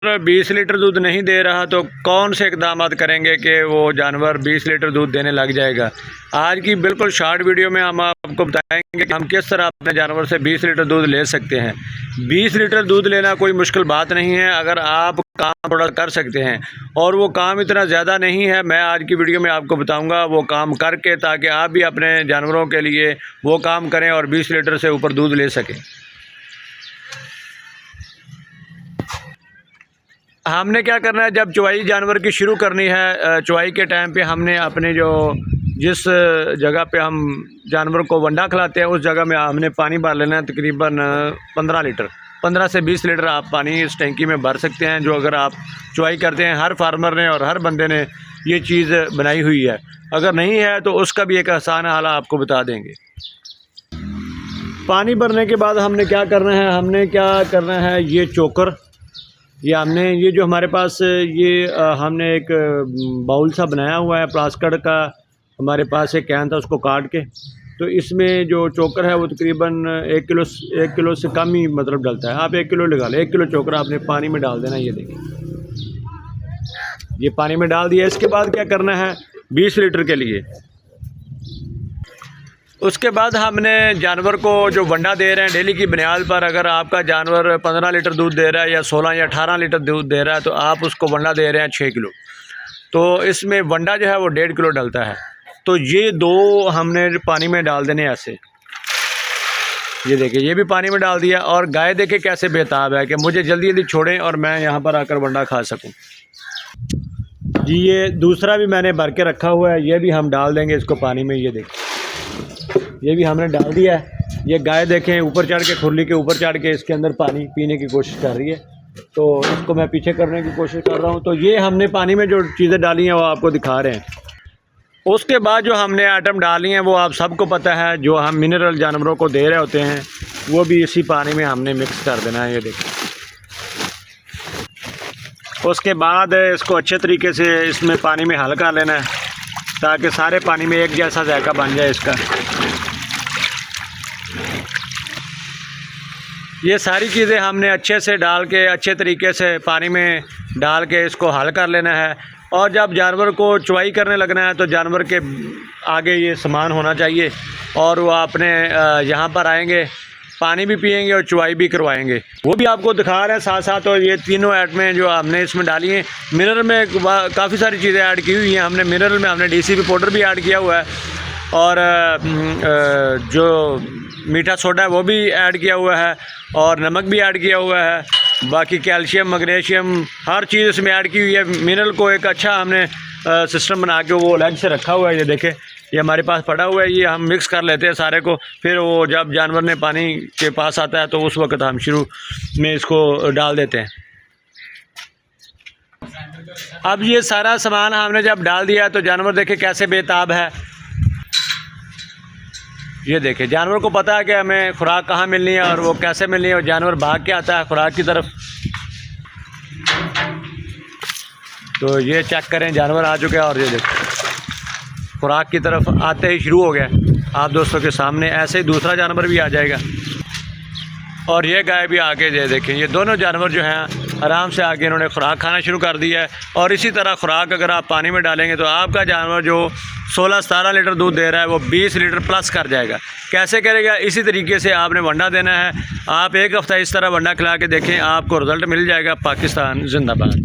20 litre दूध नहीं दे रहा तो कौन से इकदाम करेंगे कि वो जानवर 20 लीटर दूध देने लग जाएगा। आज की बिल्कुल शॉर्ट वीडियो में हम आपको बताएंगे कि हम किस तरह अपने जानवर से 20 लीटर दूध ले सकते हैं। 20 लीटर दूध लेना कोई मुश्किल बात नहीं है, अगर आप काम थोड़ा कर सकते हैं और वो काम इतना ज़्यादा नहीं है। मैं आज की वीडियो में आपको बताऊंगा वो काम करके, ताकि आप भी अपने जानवरों के लिए वो काम करें और 20 लीटर से ऊपर दूध ले सकें। हमने क्या करना है, जब चुवाई जानवर की शुरू करनी है, चुवाई के टाइम पे हमने अपने जिस जगह पे हम जानवर को वंडा खिलाते हैं उस जगह में हमने पानी भर लेना है। तकरीबन 15 लीटर, 15 से 20 लीटर आप पानी इस टैंकी में भर सकते हैं। जो अगर आप चुवाई करते हैं, हर फार्मर ने और हर बंदे ने ये चीज़ बनाई हुई है। अगर नहीं है तो उसका भी एक आसान हल आपको बता देंगे। पानी भरने के बाद हमने क्या करना है, ये चोकर, ये जो हमारे पास हमने एक बाउल सा बनाया हुआ है प्लास्टिक का, हमारे पास एक कैन था, उसको काट के तो इसमें जो चोकर है वो तकरीबन 1 किलो से कम ही मतलब डलता है। आप 1 किलो लगा लें। 1 किलो चोकर आपने पानी में डाल देना। ये देखिए, ये पानी में डाल दिया। इसके बाद क्या करना है, 20 लीटर के लिए उसके बाद हमने जानवर को जो वंडा दे रहे हैं डेली की बुनियाद पर, अगर आपका जानवर 15 लीटर दूध दे रहा है या 16 या 18 लीटर दूध दे रहा है तो आप उसको वंडा दे रहे हैं 6 किलो। तो इसमें वंडा जो है वो 1.5 किलो डलता है। तो ये 2 हमने पानी में डाल देने ऐसे। ये देखिए, ये भी पानी में डाल दिया। और गाय देखे कैसे बेताब है कि मुझे जल्दी जल्दी छोड़ें और मैं यहाँ पर आकर वंडा खा सकूँ। जी, ये दूसरा भी मैंने भर के रखा हुआ है, ये भी हम डाल देंगे इसको पानी में। ये देखिए, ये भी हमने डाल दिया है। ये गाय देखें ऊपर चढ़ के, खुरली के ऊपर चढ़ के इसके अंदर पानी पीने की कोशिश कर रही है, तो इसको मैं पीछे करने की कोशिश कर रहा हूँ। तो ये हमने पानी में जो चीज़ें डाली हैं वो आपको दिखा रहे हैं। उसके बाद जो हमने आइटम डाली हैं वो आप सबको पता है, जो हम मिनरल जानवरों को दे रहे होते हैं वो भी इसी पानी में हमने मिक्स कर देना है। ये देखिए, उसके बाद इसको अच्छे तरीके से इसमें पानी में हल कर लेना है ताकि सारे पानी में एक जैसा जायका बन जाए इसका। ये सारी चीज़ें हमने अच्छे से डाल के, अच्छे तरीके से पानी में डाल के इसको हल कर लेना है। और जब जानवर को चुवाई करने लगना है तो जानवर के आगे ये सामान होना चाहिए और वो अपने यहाँ पर आएंगे, पानी भी पिएंगे और चुवाई भी करवाएंगे। वो भी आपको दिखा रहे हैं साथ साथ। और ये तीनों आइटमें जो हमने इसमें डाली हैं, मिनरल में काफ़ी सारी चीज़ें ऐड की हुई हैं हमने। मिनरल में हमने DCP पाउडर भी ऐड किया हुआ है और जो मीठा सोडा है वो भी ऐड किया हुआ है और नमक भी ऐड किया हुआ है। बाकी कैल्शियम, मैग्नीशियम, हर चीज़ इसमें ऐड की हुई है। मिनरल को एक अच्छा हमने सिस्टम बना के वो अलग से रखा हुआ है। ये देखें, ये हमारे पास पड़ा हुआ है। ये हम मिक्स कर लेते हैं सारे को, फिर वो जब जानवर ने पानी के पास आता है तो उस वक्त हम शुरू में इसको डाल देते हैं। अब ये सारा सामान हमने जब डाल दिया तो जानवर देखे कैसे बेताब है। ये देखें, जानवर को पता है कि हमें खुराक कहाँ मिलनी है और वो कैसे मिलनी है, और जानवर भाग के आता है खुराक की तरफ। तो ये चेक करें, जानवर आ चुके हैं और ये देखो खुराक की तरफ आते ही शुरू हो गया आप दोस्तों के सामने। ऐसे ही दूसरा जानवर भी आ जाएगा और ये गाय भी आके ये देखें, ये दोनों जानवर जो हैं आराम से आके इन्होंने खुराक खाना शुरू कर दिया है। और इसी तरह खुराक अगर आप पानी में डालेंगे तो आपका जानवर जो 16-17 लीटर दूध दे रहा है वो 20 लीटर प्लस कर जाएगा। कैसे करेगा? इसी तरीके से आपने वंडा देना है। आप 1 हफ़्ता इस तरह वंडा खिला के देखें, आपको रिज़ल्ट मिल जाएगा। पाकिस्तान जिंदाबाद।